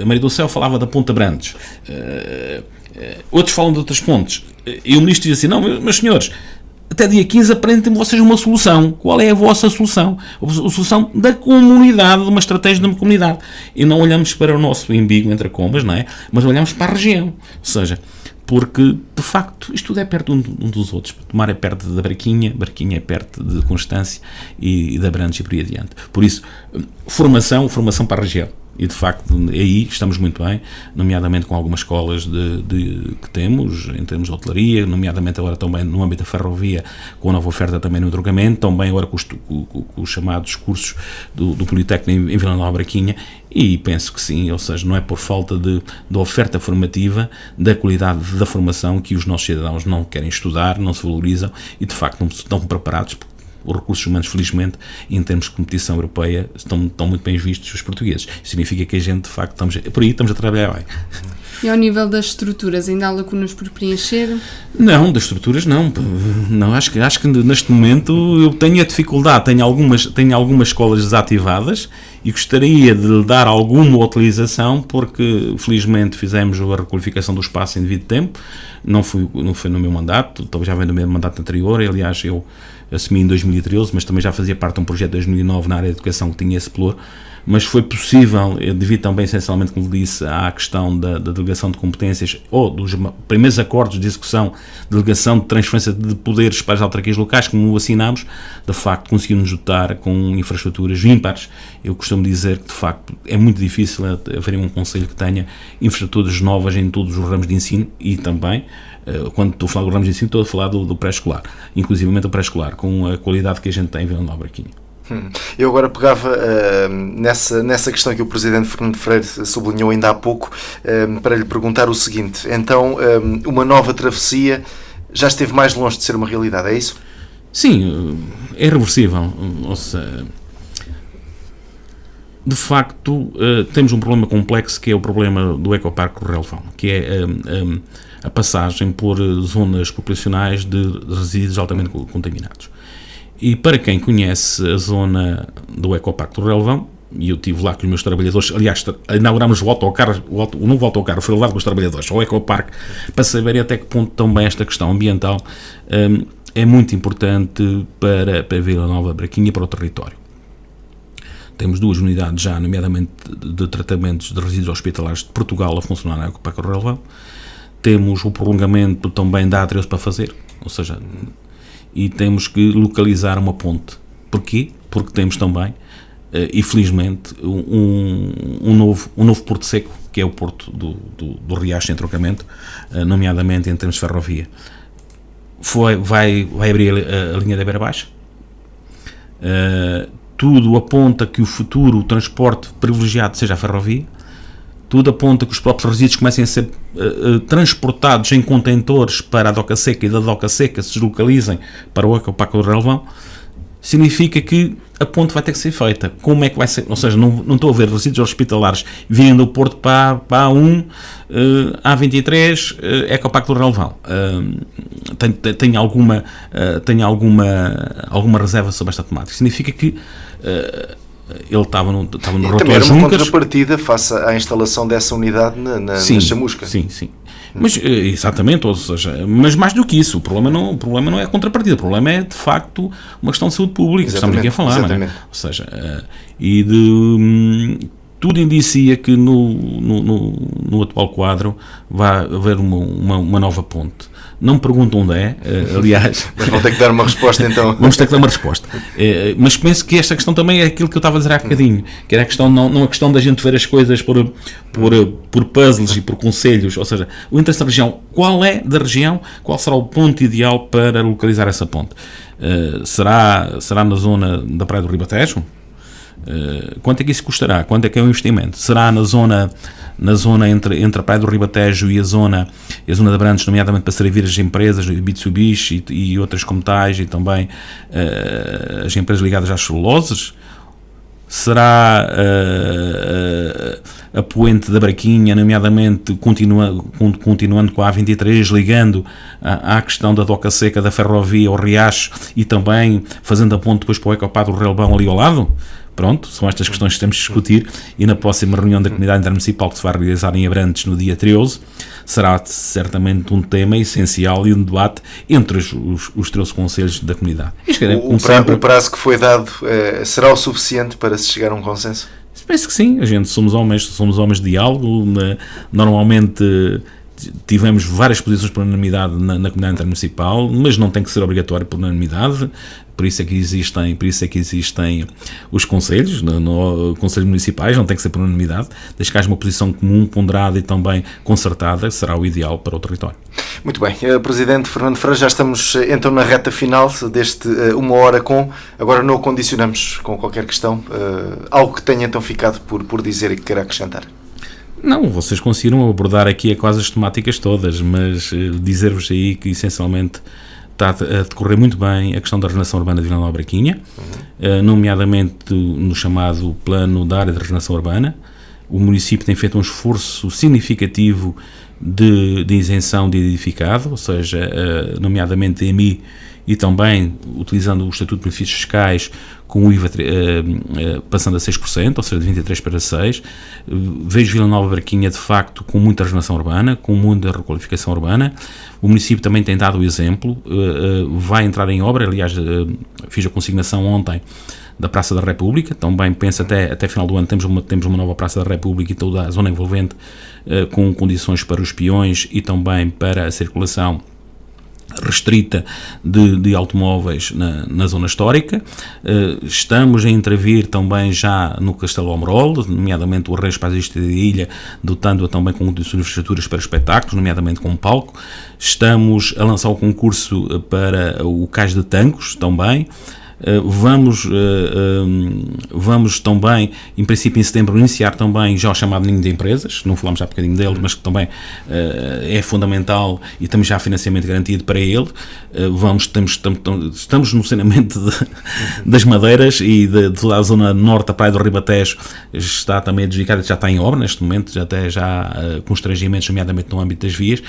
a Maria do Céu falava da Ponta Brandes, outros falam de outras pontes, e o ministro diz assim, não, meus senhores, até dia 15 apresentem vocês uma solução. Qual é a vossa solução? A solução da comunidade, de uma estratégia de uma comunidade. E não olhamos para o nosso embigo, entre comas, não é? Mas olhamos para a região. Ou seja, porque, de facto, isto tudo é perto um dos outros. Tomar é perto da Braquinha é perto de Constância e da Brandes e por aí adiante. Por isso, formação para a região. E, de facto, aí estamos muito bem, nomeadamente com algumas escolas que temos, em termos de hotelaria, nomeadamente agora também no âmbito da ferrovia, com a nova oferta também no entroncamento, também agora com os chamados cursos do Politécnico em Vila Nova da Braquinha, e penso que sim, ou seja, não é por falta de oferta formativa, da qualidade da formação, que os nossos cidadãos não querem estudar, não se valorizam e, de facto, não estão preparados. Os recursos humanos, felizmente, em termos de competição europeia, estão muito bem vistos os portugueses. Isso significa que a gente, de facto, estamos a trabalhar bem. E ao nível das estruturas, ainda há lacunas por preencher? Não, das estruturas não. Acho que neste momento eu tenho a dificuldade, tenho algumas escolas desativadas e gostaria de lhe dar alguma utilização, porque felizmente fizemos a requalificação do espaço em devido tempo. Não foi no meu mandato, talvez já vem do meu mandato anterior. Aliás, eu assumi em 2013, mas também já fazia parte de um projeto de 2009 na área de educação que tinha esse pluro. Mas foi possível, devido também essencialmente, como disse, à questão da delegação de competências ou dos primeiros acordos de execução, delegação de transferência de poderes para as autarquias locais, como assinámos, de facto conseguimos dotar com infraestruturas ímpares. Eu costumo dizer que, de facto, é muito difícil haver um concelho que tenha infraestruturas novas em todos os ramos de ensino e também, quando estou a falar do ramo de ensino, estou a falar do pré-escolar, inclusivamente o pré-escolar, com a qualidade que a gente tem em Vila Nova da Braquinha. Eu agora pegava nessa questão que o Presidente Fernando Freire sublinhou ainda há pouco, para lhe perguntar o seguinte: então, uma nova travessia já esteve mais longe de ser uma realidade, é isso? Sim, é reversível. Ou seja, de facto, temos um problema complexo, que é o problema do Ecoparque do Relvão, que é a passagem por zonas populacionais de resíduos altamente contaminados. E para quem conhece a zona do Ecoparque do Relvão, e eu estive lá com os meus trabalhadores, aliás, inaugurámos o novo autocarro, foi levado com os trabalhadores ao Ecoparque, para saberem até que ponto também esta questão ambiental é muito importante para Vila Nova da Braquinha e para o território. Temos 2 unidades já, nomeadamente de tratamentos de resíduos hospitalares de Portugal, a funcionar no Ecoparque do Relvão. Temos o prolongamento também da A13 para fazer, ou seja, e temos que localizar uma ponte. Porquê? Porque temos também, e felizmente, um novo porto seco, que é o porto do Riacho de entroncamento, nomeadamente em termos de ferrovia. Vai abrir a linha da Beira Baixa. Tudo aponta que o transporte privilegiado seja a ferrovia. Tudo aponta que os próprios resíduos comecem a ser transportados em contentores para a doca seca e da doca seca se deslocalizem para o Ecoparque do Relvão. Significa que a ponte vai ter que ser feita. Como é que vai ser? Ou seja, não estou a ver resíduos hospitalares virem do Porto para a A1, A23, Ecoparque do Relvão. Tenho alguma reserva sobre esta temática. Significa que ele estava no relatório também era uma Junkers. contrapartida face à instalação dessa unidade na chamusca. Sim. Mas, exatamente, ou seja, mas mais do que isso, o problema não é a contrapartida, o problema é, de facto, uma questão de saúde pública, estamos aqui a falar, não é? Ou seja, tudo indicia que no atual quadro vai haver uma nova ponte. Não me pergunto onde é, aliás. Mas vão ter que dar uma resposta então. Vamos ter que dar uma resposta. Mas penso que esta questão também é aquilo que eu estava a dizer há bocadinho, que era a questão, não a questão da gente ver as coisas por puzzles e por conselhos, ou seja, o interesse da região, qual é da região, qual será o ponto ideal para localizar essa ponte? Será na zona da Praia do Ribatejo? Quanto é que isso custará? Quanto é que é o investimento? Será na zona entre a Praia do Ribatejo e a zona de Abrantes, nomeadamente para servir as empresas, Mitsubishi e outras como tais, e também as empresas ligadas às celuloses? Será a poente da Braquinha, nomeadamente continuando com a A23, ligando à questão da doca seca da ferrovia ao Riacho e também fazendo a ponte depois para o Ecopado do Relbão ali ao lado? Pronto, são estas questões que temos de discutir, e na próxima reunião da Comunidade Intermunicipal que se vai realizar em Abrantes no dia 13, será certamente um tema essencial e um debate entre os 13 conselhos da comunidade. O prazo que foi dado será o suficiente para se chegar a um consenso? Penso que sim, somos homens de diálogo, normalmente tivemos várias posições por unanimidade na Comunidade Intermunicipal, mas não tem que ser obrigatório por unanimidade. Por isso é que existem os conselhos, conselhos municipais, não tem que ser por unanimidade. Desde que haja uma posição comum, ponderada e também concertada, será o ideal para o território. Muito bem. Presidente Fernando Freire, já estamos então na reta final deste Uma Hora Com. Agora não o condicionamos com qualquer questão. Algo que tenha então ficado por dizer e que queira acrescentar? Não, vocês conseguiram abordar aqui quase as temáticas todas, mas dizer-vos aí que essencialmente está a decorrer muito bem a questão da regeneração urbana de Vila Nova de Barquinha, nomeadamente no chamado Plano da Área de Regeneração Urbana. O município tem feito um esforço significativo de isenção de edificado, ou seja, nomeadamente EMI, e também utilizando o Estatuto de Benefícios Fiscais com o IVA passando a 6%, ou seja, de 23% para 6%. Vejo Vila Nova de Barquinha, de facto, com muita regeneração urbana, com muita requalificação urbana. O município também tem dado o exemplo, vai entrar em obra, aliás, fiz a consignação ontem da Praça da República, também penso até final do ano temos uma nova Praça da República e toda a zona envolvente com condições para os peões e também para a circulação restrita de automóveis na zona histórica. Estamos a intervir também já no Castelo Almerol, nomeadamente o Reis Paisista da Ilha, dotando-a também com infraestruturas para espetáculos, nomeadamente com um palco. Estamos a lançar o concurso para o Cais de Tancos também. Vamos também, em princípio em setembro, iniciar também já o chamado Ninho de Empresas, não falamos já um bocadinho dele, mas que também é fundamental e temos já financiamento garantido para ele. Estamos no saneamento das madeiras e de toda a zona norte da Praia do Ribatejo, está também adjudicada, já está em obra neste momento, já com constrangimentos, nomeadamente no âmbito das vias.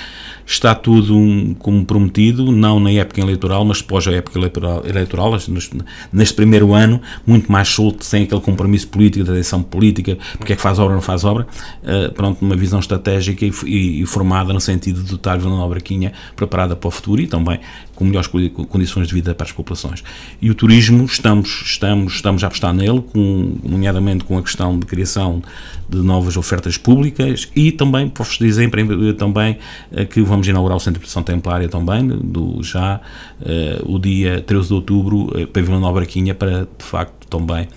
Está tudo como prometido, não na época eleitoral, mas pós a época eleitoral, neste primeiro ano, muito mais solto, sem aquele compromisso político, da eleição política, porque é que faz obra ou não faz obra. Pronto, uma visão estratégica e formada no sentido de dotar Vila Nova de Barquinha preparada para o futuro e também com melhores condições de vida para as populações. E o turismo, estamos a apostar nele, nomeadamente com a questão de criação de novas ofertas públicas e também, posso dizer, também que vamos inaugurar o Centro de Educação Templária também, o dia 13 de outubro, para Vila Nova de Barquinha, para, de facto, também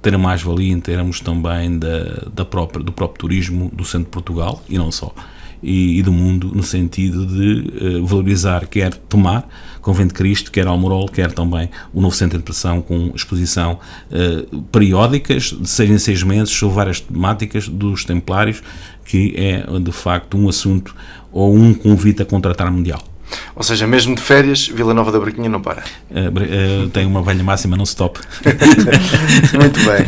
ter a mais-valia em termos também do próprio turismo do centro de Portugal, e não só, e do mundo, no sentido de valorizar, quer Tomar, Convento de Cristo, quer Almorol, quer também o novo centro de educação com exposição periódicas, de 6 em 6 meses, sobre várias temáticas dos templários, que é, de facto, um assunto ou um convite a contratar mundial. Ou seja, mesmo de férias, Vila Nova da Barquinha não para. Tem uma velha máxima, não stop.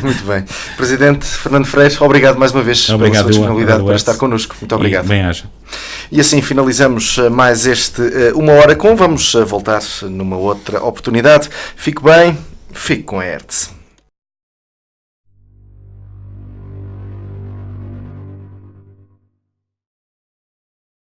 Muito bem. Presidente Fernando Freire, obrigado mais uma vez pela sua disponibilidade para estar connosco. Muito obrigado. Bem-aja. E assim finalizamos mais este Uma Hora Com. Vamos voltar numa outra oportunidade. Fique bem, fique com a Hertz.